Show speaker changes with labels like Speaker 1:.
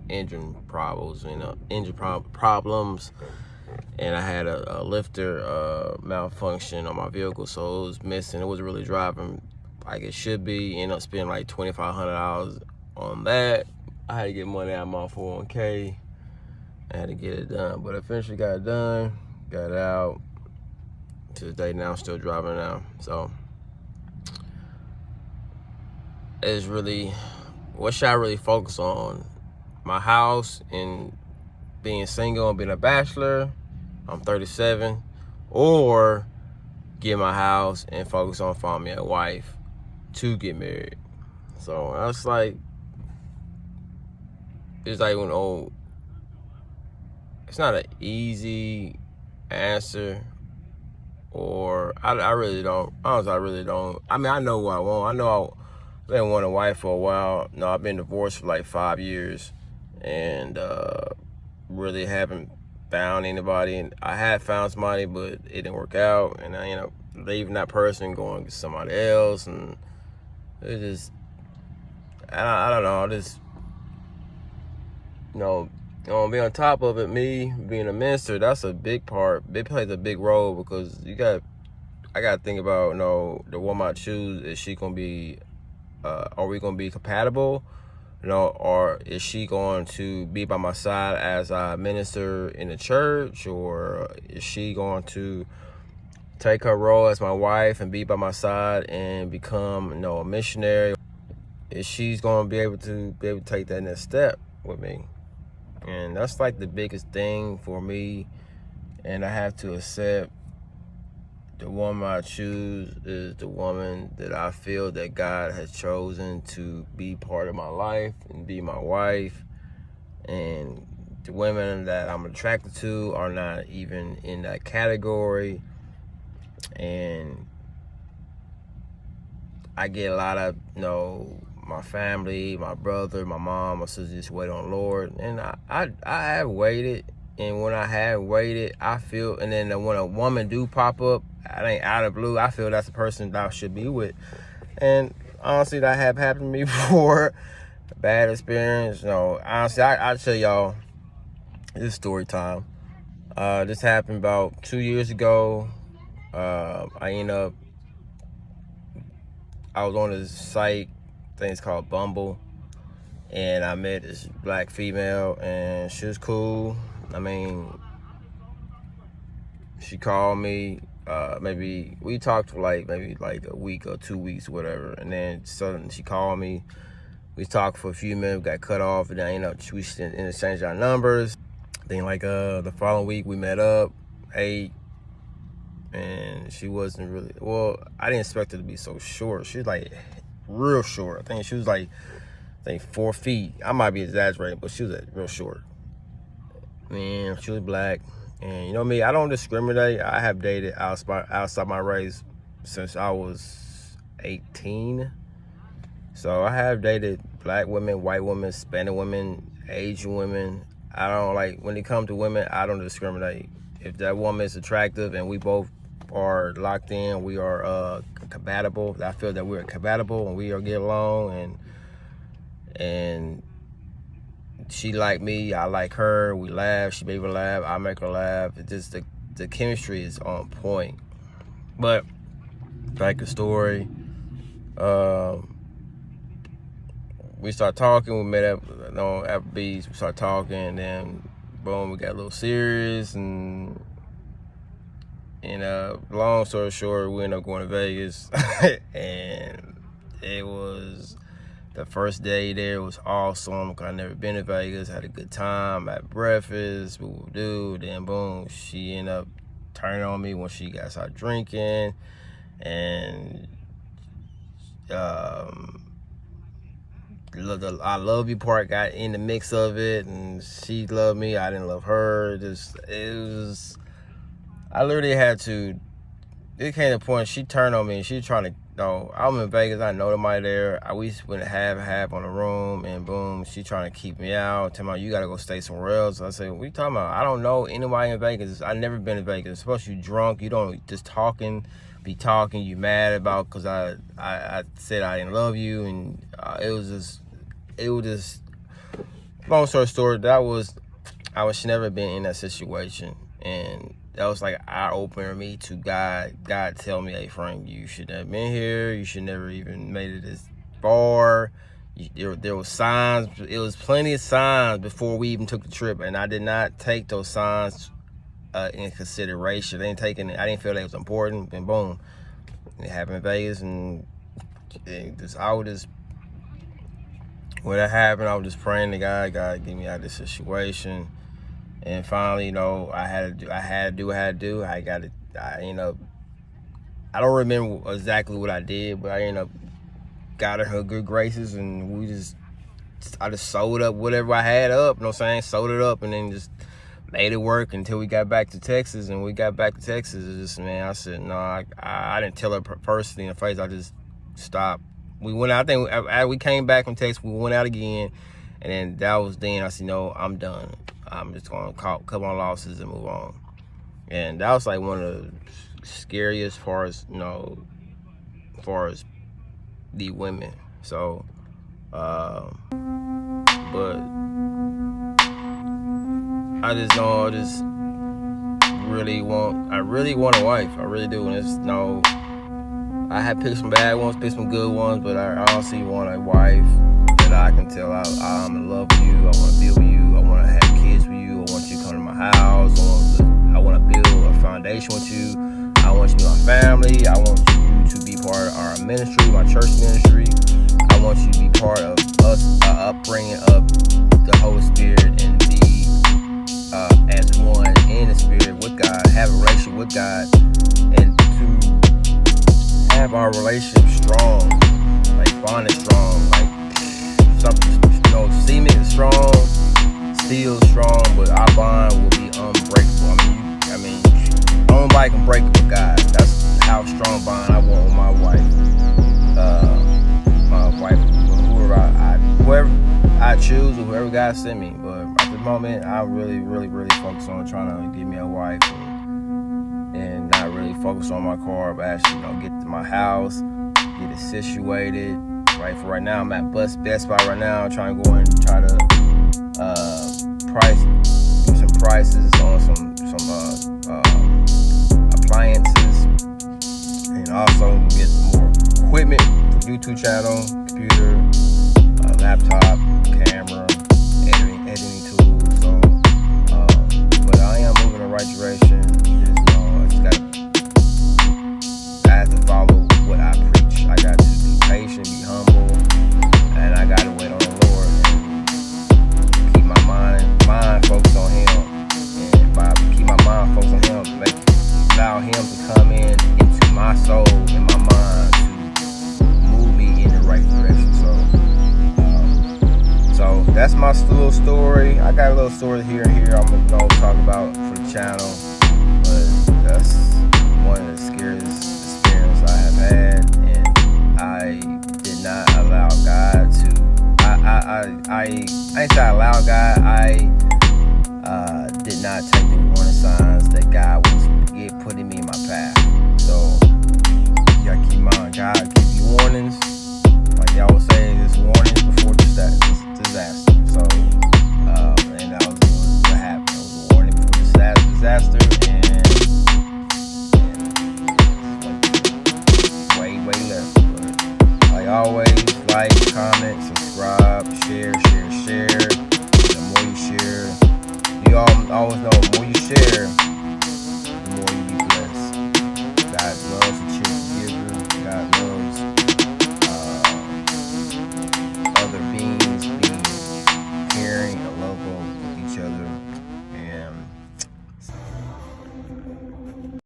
Speaker 1: engine problems, and I had a lifter malfunction on my vehicle, so it was missing. It wasn't really driving like it should be. Ended up spending like $2,500 on that. I had to get money out of my 401k. I had to get it done, but eventually got it done, got it out. To this day now, I'm still driving now. So it's really, what should I really focus on? My house and being single and being a bachelor. I'm 37. Or get my house and focus on finding me a wife to get married. So that's like, it's like it's not an easy answer. Or I really don't. Honestly, I really don't. I mean, I know what I want. I know I've been wanting a wife for a while. No, I've been divorced for like 5 years, and really haven't found anybody. And I had found somebody, but it didn't work out. And I ended up leaving that person, going to somebody else, and it just, I don't know. I just, be on top of it. Me being a minister, that's a big part. It plays a big role, because I got to think about, the woman I choose. Is she going to be, are we going to be compatible? Or is she going to be by my side as I minister in the church? Or is she going to take her role as my wife and be by my side and become, a missionary? Is she's going to be able to take that next step with me? And that's like the biggest thing for me. And I have to accept the woman I choose is the woman that I feel that God has chosen to be part of my life and be my wife. And the women that I'm attracted to are not even in that category. And I get a lot of, my family, my brother, my mom, my sister just wait on the Lord. And I have waited. And when I have waited, I feel, and then when a woman do pop up, I ain't out of blue, I feel that's the person that I should be with. And honestly, that have happened to me before. Bad experience. Honestly, I tell y'all, this is story time. This happened about 2 years ago. I was on this site, I think it's called Bumble, and I met this black female, and she was cool. I mean, she called me, maybe we talked for maybe a week or 2 weeks, whatever, and then suddenly she called me. We talked for a few minutes, got cut off, and then we exchanged our numbers. Then the following week we met up, ate, and she wasn't really, I didn't expect her to be so short. She was real short. I think she was 4 feet. I might be exaggerating, but she was real short. Man, she was black. And you know me, I don't discriminate. I have dated outside my race since I was 18. So I have dated black women, white women, Hispanic women, Asian women. I don't when it comes to women, I don't discriminate. If that woman is attractive and we both are locked in, we are compatible. I feel that we're compatible and we are get along, and she like me, I like her, we laugh, she make me laugh, I make her laugh. It's just the chemistry is on point. But back to the story. We start talking, we met up Applebee's, we start talking, and then boom, we got a little serious, and long story short, we ended up going to Vegas. And it was, the first day there was awesome, because I never been to Vegas, had a good time, had breakfast, then boom, she ended up turning on me when she got started drinking, and the I love you part got in the mix of it, and she loved me, I didn't love her. I literally had to, it came to a point, she turned on me, and she trying to, I'm in Vegas, I know somebody there, we went half on the room, and boom, she trying to keep me out, tell me, you gotta go stay somewhere else. I said, what you talking about? I don't know anybody in Vegas, I never been to Vegas. Supposed to be drunk, you don't just be talking, you mad about, because I said I didn't love you, and it was just, long story short, I was never been in that situation, and that was like an eye opener me to God. God tell me, hey Frank, you should have been here. You should never even made it this far. There was signs. It was plenty of signs before we even took the trip, and I did not take those signs in consideration. I didn't feel that it was important. And boom, it happened in Vegas, and when that happened, I was just praying to God, God, get me out of this situation. And finally, I had to do what I had to do. I don't remember exactly what I did, but I ended up got in her good graces, and I just sold up whatever I had up, sold it up, and then just made it work until we got back to Texas. And we got back to Texas, I said, no, I didn't tell her personally in the face. I just stopped. We went out, I think we came back from Texas, we went out again, and then I said, no, I'm done. I'm just going to cut my losses and move on. And that was like one of the scariest as far as the women. So, but I just really want a wife. I really do. And I had picked some bad ones, picked some good ones, but I honestly want a wife that I can tell I'm in love with you. I want to be with you. I want to have kids with you. I want you to come to my house. I want to build a foundation with you. I want you to be my family. I want you to be part of our ministry, my church ministry. I want you to be part of us, upbringing of the Holy Spirit, and be as one in the Spirit with God, have a relationship with God, and to have our relationship strong, like bond is strong, like something, semen is strong, steel is strong, but our bond will be unbreakable. Nobody can break it with God. That's how strong bond I want with my wife. Whoever I choose, or whoever God send me. But at the moment, I really, really, really focus on trying to get me a wife, and not really focus on my car, but actually, get to my house, get it situated. Right, for right now, I'm at Best Buy right now, trying to go and try to do some prices on some appliances, and also get more equipment for YouTube channel, computer, laptop, camera, editing tools. So, but I am moving in the right direction. I have to follow what I preach. I got to be patient, be humble, and I got to wait on the Lord and keep my mind focused on Him. And if I keep my mind focused on Him, allow Him to come into my soul and my mind to move me in the right direction. So that's my little story. I got a little story here and here I'm gonna talk about for the channel, but that's one of the scariest experiences I have had, and I did not allow God to. I ain't say I allowed God. I did not take the warning signs that God was putting me in my path. So you gotta keep in mind, God gives you warnings. Like they always say, there's warnings before disaster. So, and that was what happened. It was a warning before disaster, and way less. But like always, like, comment, subscribe, share. The more you share, you always know, the more you share,